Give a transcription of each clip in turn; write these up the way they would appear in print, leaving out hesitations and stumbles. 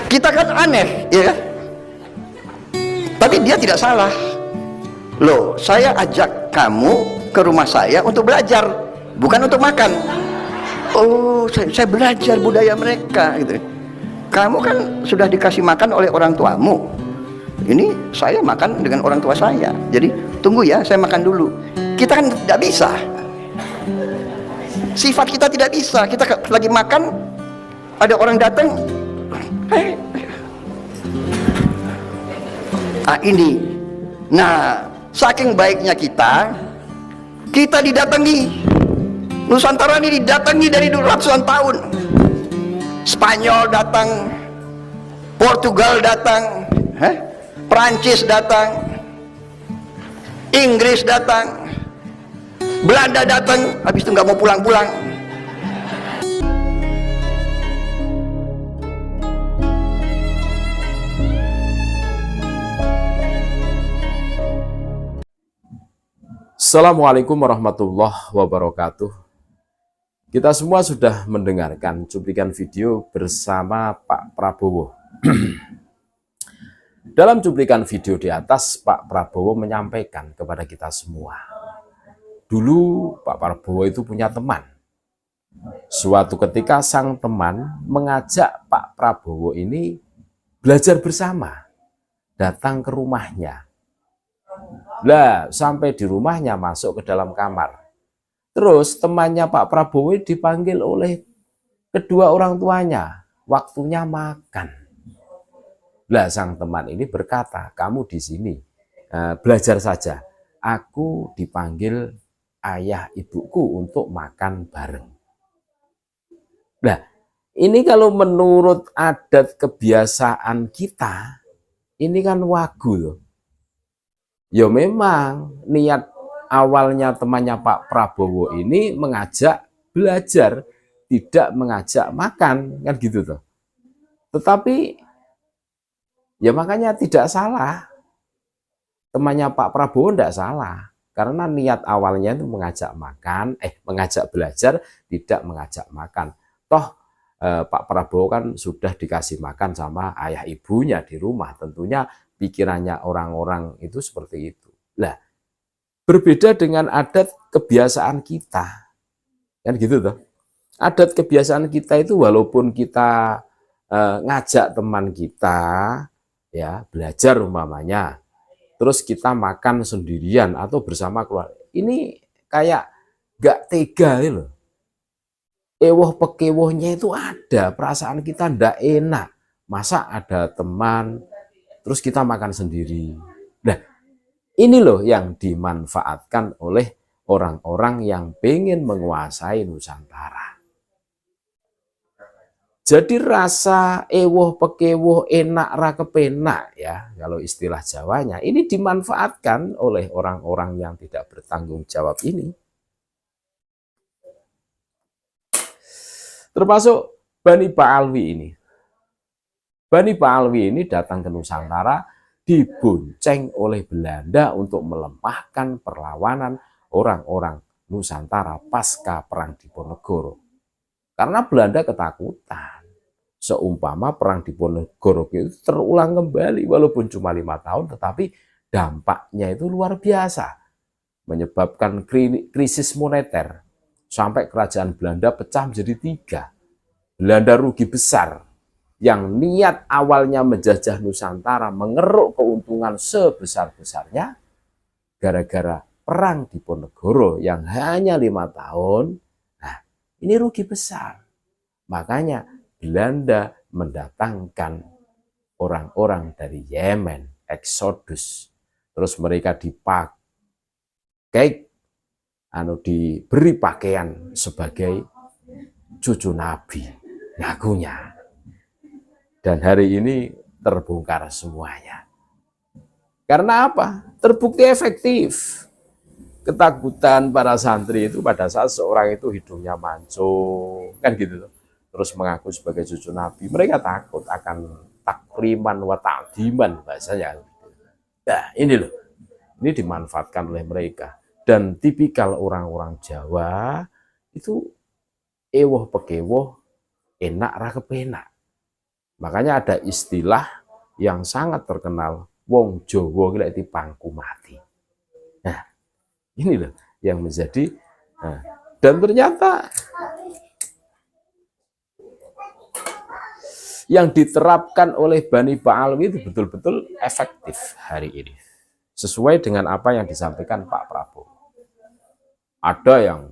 Kita kan aneh, ya. Tapi dia tidak salah. Loh, saya ajak kamu ke rumah saya untuk belajar, bukan untuk makan. Oh, saya belajar budaya mereka, gitu. Kamu kan sudah dikasih makan oleh orang tuamu. Ini saya makan dengan orang tua saya. Jadi tunggu ya, saya makan dulu. Kita kan tidak bisa. Sifat kita tidak bisa. Kita lagi makan, ada orang datang. Ini. Nah, saking baiknya kita didatangi. Nusantara ini didatangi dari dulu ratusan tahun. Spanyol datang, Portugal datang, Prancis datang, Inggris datang, Belanda datang. Habis itu nggak mau pulang-pulang. Assalamualaikum warahmatullahi wabarakatuh. Kita semua sudah mendengarkan cuplikan video bersama Pak Prabowo. Dalam cuplikan video di atas, Pak Prabowo menyampaikan kepada kita semua. Dulu Pak Prabowo itu punya teman. Suatu ketika sang teman mengajak Pak Prabowo ini belajar bersama, datang ke rumahnya. Lah, sampai di rumahnya masuk ke dalam kamar. Terus temannya Pak Prabowo dipanggil oleh kedua orang tuanya. Waktunya makan. Lah, sang teman ini berkata, kamu di sini belajar saja. Aku dipanggil ayah ibuku untuk makan bareng. Nah, ini kalau menurut adat kebiasaan kita, ini kan wagu loh. Ya memang niat awalnya temannya Pak Prabowo ini mengajak belajar, tidak mengajak makan, kan gitu tuh. Tetapi ya makanya tidak salah. Temannya Pak Prabowo tidak salah. Karena niat awalnya itu mengajak makan, mengajak belajar, tidak mengajak makan. Toh Pak Prabowo kan sudah dikasih makan sama ayah ibunya di rumah. Tentunya pikirannya orang-orang itu seperti itu. Lah, berbeda dengan adat kebiasaan kita. Kan gitu toh. Adat kebiasaan kita itu walaupun kita ngajak teman kita ya belajar umpamanya, terus kita makan sendirian atau bersama keluarga. Ini kayak gak tega loh. Ewoh pekewohnya itu ada, perasaan kita ndak enak. Masa ada teman terus kita makan sendiri. Nah, ini loh yang dimanfaatkan oleh orang-orang yang pengen menguasai Nusantara. Jadi rasa ewoh pekewoh enak ra kepenak ya, kalau istilah Jawanya, ini dimanfaatkan oleh orang-orang yang tidak bertanggung jawab ini. Termasuk Bani Ba'alwi ini. Bani Ba'alwi ini datang ke Nusantara dibonceng oleh Belanda untuk melemahkan perlawanan orang-orang Nusantara pasca Perang Diponegoro. Karena Belanda ketakutan. Seumpama Perang Diponegoro itu terulang kembali, walaupun cuma 5 tahun, tetapi dampaknya itu luar biasa. Menyebabkan krisis moneter. Sampai kerajaan Belanda pecah menjadi 3. Belanda rugi besar. Yang niat awalnya menjajah Nusantara mengeruk keuntungan sebesar-besarnya gara-gara Perang Diponegoro yang hanya 5 tahun. Nah, ini rugi besar. Makanya Belanda mendatangkan orang-orang dari Yemen, Exodus. Terus mereka diberi pakaian sebagai cucu Nabi, ngakunya. Dan hari ini terbongkar semuanya. Karena apa? Terbukti efektif. Ketakutan para santri itu pada saat seorang itu hidungnya mancung, kan gitu. Terus mengaku sebagai cucu Nabi. Mereka takut akan takriman wa ta'diman bahasanya. Nah, ini loh. Ini dimanfaatkan oleh mereka. Dan tipikal orang-orang Jawa itu ewoh pekewoh, enak ra kepenak. Makanya ada istilah yang sangat terkenal, wong Jawa lek dipangku mati. Nah, ini loh yang menjadi, nah, dan ternyata yang diterapkan oleh Bani Ba'alwi itu betul-betul efektif hari ini. Sesuai dengan apa yang disampaikan Pak Prabowo. Ada yang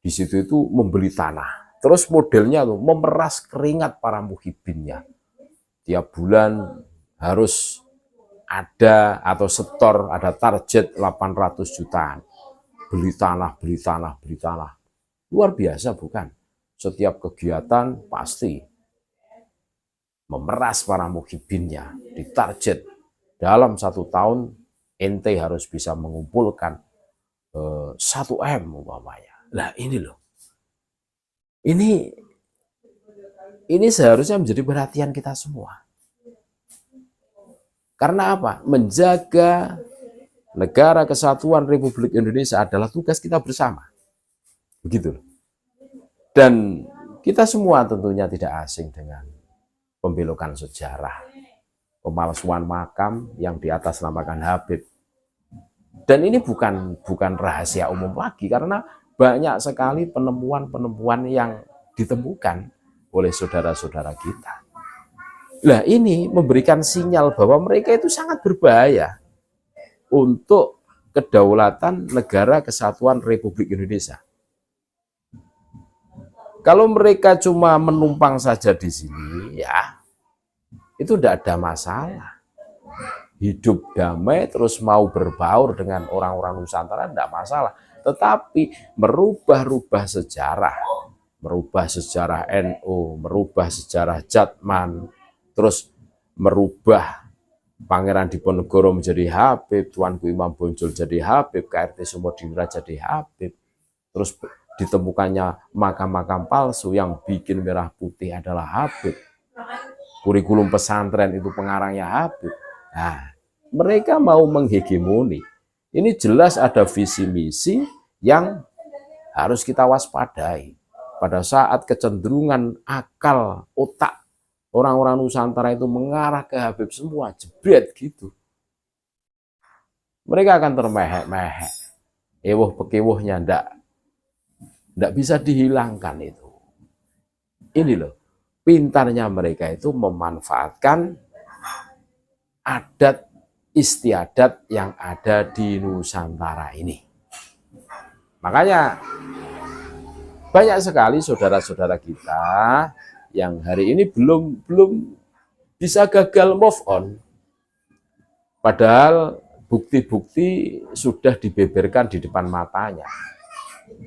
di situ itu membeli tanah. Terus modelnya tuh memeras keringat para muhibinnya. Tiap bulan harus ada atau setor, ada target 800 jutaan. Beli tanah, beli tanah, beli tanah. Luar biasa bukan? Setiap kegiatan pasti memeras para muhibinnya. Ditarget dalam 1 tahun ente harus bisa mengumpulkan 1 M umpamanya. Nah ini loh. Ini seharusnya menjadi perhatian kita semua. Karena apa? Menjaga negara kesatuan Republik Indonesia adalah tugas kita bersama. Begitu. Dan kita semua tentunya tidak asing dengan pembelokan sejarah, pemalsuan makam yang di atas namakan Habib. Dan ini bukan rahasia umum lagi, karena banyak sekali penemuan-penemuan yang ditemukan oleh saudara-saudara kita. Nah, ini memberikan sinyal bahwa mereka itu sangat berbahaya untuk kedaulatan negara kesatuan Republik Indonesia. Kalau mereka cuma menumpang saja di sini, ya itu tidak ada masalah. Hidup damai terus mau berbaur dengan orang-orang Nusantara tidak masalah. Tetapi merubah-rubah sejarah NU, merubah sejarah Jatman, terus merubah Pangeran Diponegoro menjadi Habib, Tuanku Imam Bonjol jadi Habib, KRT Sumodiningrat jadi Habib, terus ditemukannya makam-makam palsu yang bikin merah putih adalah Habib, kurikulum pesantren itu pengarangnya Habib. Nah, mereka mau menghegemoni. Ini jelas ada visi misi yang harus kita waspadai. Pada saat kecenderungan akal, otak orang-orang Nusantara itu mengarah ke Habib semua, jebret gitu. Mereka akan termehek-mehek. Ewuh pekewuhnya ndak bisa dihilangkan itu. Ini loh, pintarnya mereka itu memanfaatkan adat istiadat yang ada di Nusantara ini. Makanya banyak sekali saudara-saudara kita yang hari ini belum bisa gagal move on. Padahal bukti-bukti sudah dibeberkan di depan matanya.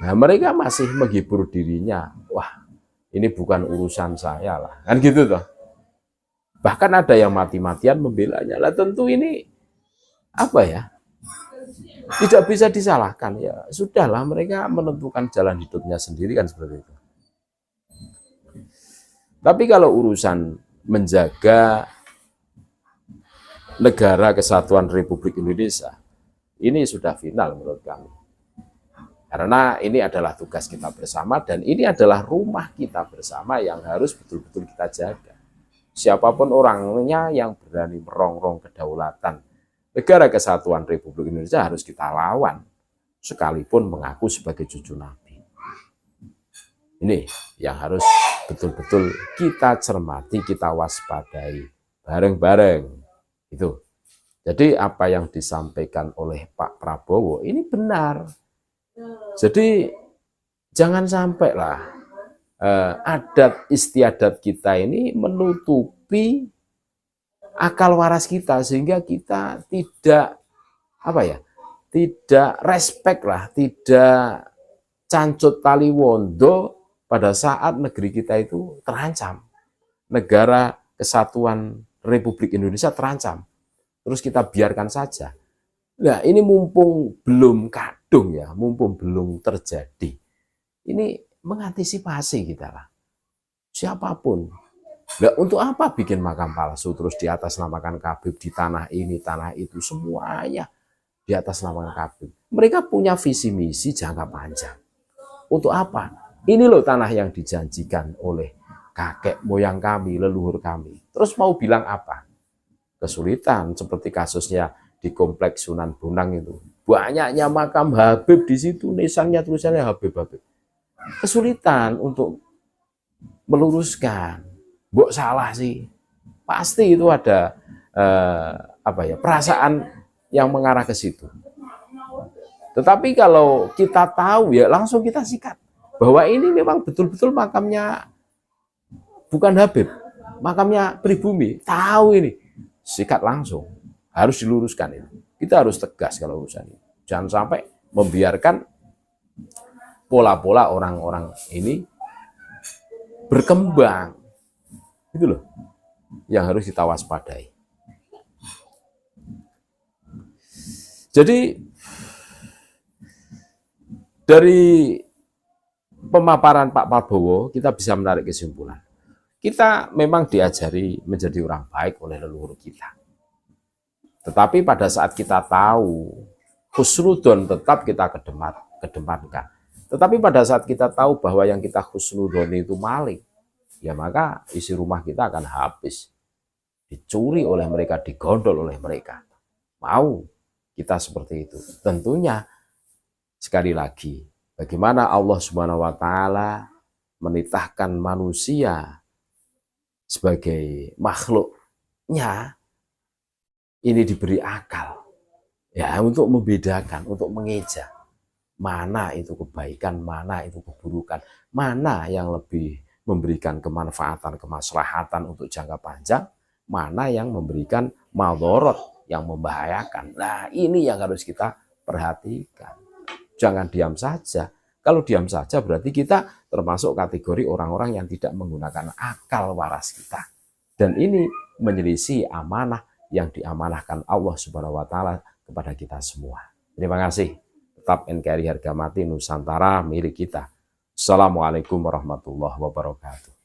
Nah, mereka masih menghibur dirinya. Wah, ini bukan urusan saya lah. Kan gitu toh. Bahkan ada yang mati-matian membelanya. Lah tentu ini apa ya? Tidak bisa disalahkan ya. Sudahlah, mereka menentukan jalan hidupnya sendiri kan seperti itu. Tapi kalau urusan menjaga negara kesatuan Republik Indonesia, ini sudah final menurut kami. Karena ini adalah tugas kita bersama dan ini adalah rumah kita bersama yang harus betul-betul kita jaga. Siapapun orangnya yang berani merongrong kedaulatan negara kesatuan Republik Indonesia harus kita lawan, sekalipun mengaku sebagai cucu Nabi. Ini yang harus betul-betul kita cermati, kita waspadai bareng-bareng. Itu. Jadi apa yang disampaikan oleh Pak Prabowo ini benar. Jadi jangan sampailah adat istiadat kita ini menutupi akal waras kita sehingga kita tidak tidak respect lah, tidak cancut tali wondo pada saat negeri kita itu terancam, negara kesatuan Republik Indonesia terancam, terus kita biarkan saja. Nah, ini mumpung belum kadung ya, mumpung belum terjadi, ini mengantisipasi kita lah. Siapapun. Nah, untuk apa bikin makam palsu terus di atas namakan Habib di tanah ini, tanah itu, semuanya di atas namakan Habib. Mereka punya visi misi jangka panjang. Untuk apa? Ini loh tanah yang dijanjikan oleh kakek moyang kami, leluhur kami. Terus mau bilang apa? Kesulitan seperti kasusnya di kompleks Sunan Bonang itu. Banyaknya makam Habib di situ, nisannya tulisannya Habib Habib. Kesulitan untuk meluruskan. Mbok salah sih. Pasti itu ada perasaan yang mengarah ke situ. Tetapi kalau kita tahu ya langsung kita sikat bahwa ini memang betul-betul makamnya bukan Habib, makamnya pribumi. Tahu ini, sikat langsung. Harus diluruskan itu. Kita harus tegas kalau urusan ini. Jangan sampai membiarkan pola-pola orang-orang ini berkembang. Itu loh yang harus kita waspadai. Jadi dari pemaparan Pak Prabowo kita bisa menarik kesimpulan. Kita memang diajari menjadi orang baik oleh leluhur kita. Tetapi pada saat kita tahu husnudon tetap kita kedepankan. Tetapi pada saat kita tahu bahwa yang kita husnudon itu maling, ya maka isi rumah kita akan habis. Dicuri oleh mereka, digondol oleh mereka. Mau kita seperti itu. Tentunya sekali lagi, bagaimana Allah Subhanahu wa taala menitahkan manusia sebagai makhluknya ini diberi akal. Ya, untuk membedakan, untuk mengeja mana itu kebaikan, mana itu keburukan, mana yang lebih memberikan kemanfaatan, kemaslahatan untuk jangka panjang, mana yang memberikan madharat yang membahayakan. Nah, ini yang harus kita perhatikan. Jangan diam saja. Kalau diam saja berarti kita termasuk kategori orang-orang yang tidak menggunakan akal waras kita. Dan ini menyelisih amanah yang diamanahkan Allah Subhanahu wa taala kepada kita semua. Terima kasih. Tetap NKRI harga mati Nusantara milik kita. Assalamualaikum warahmatullahi wabarakatuh.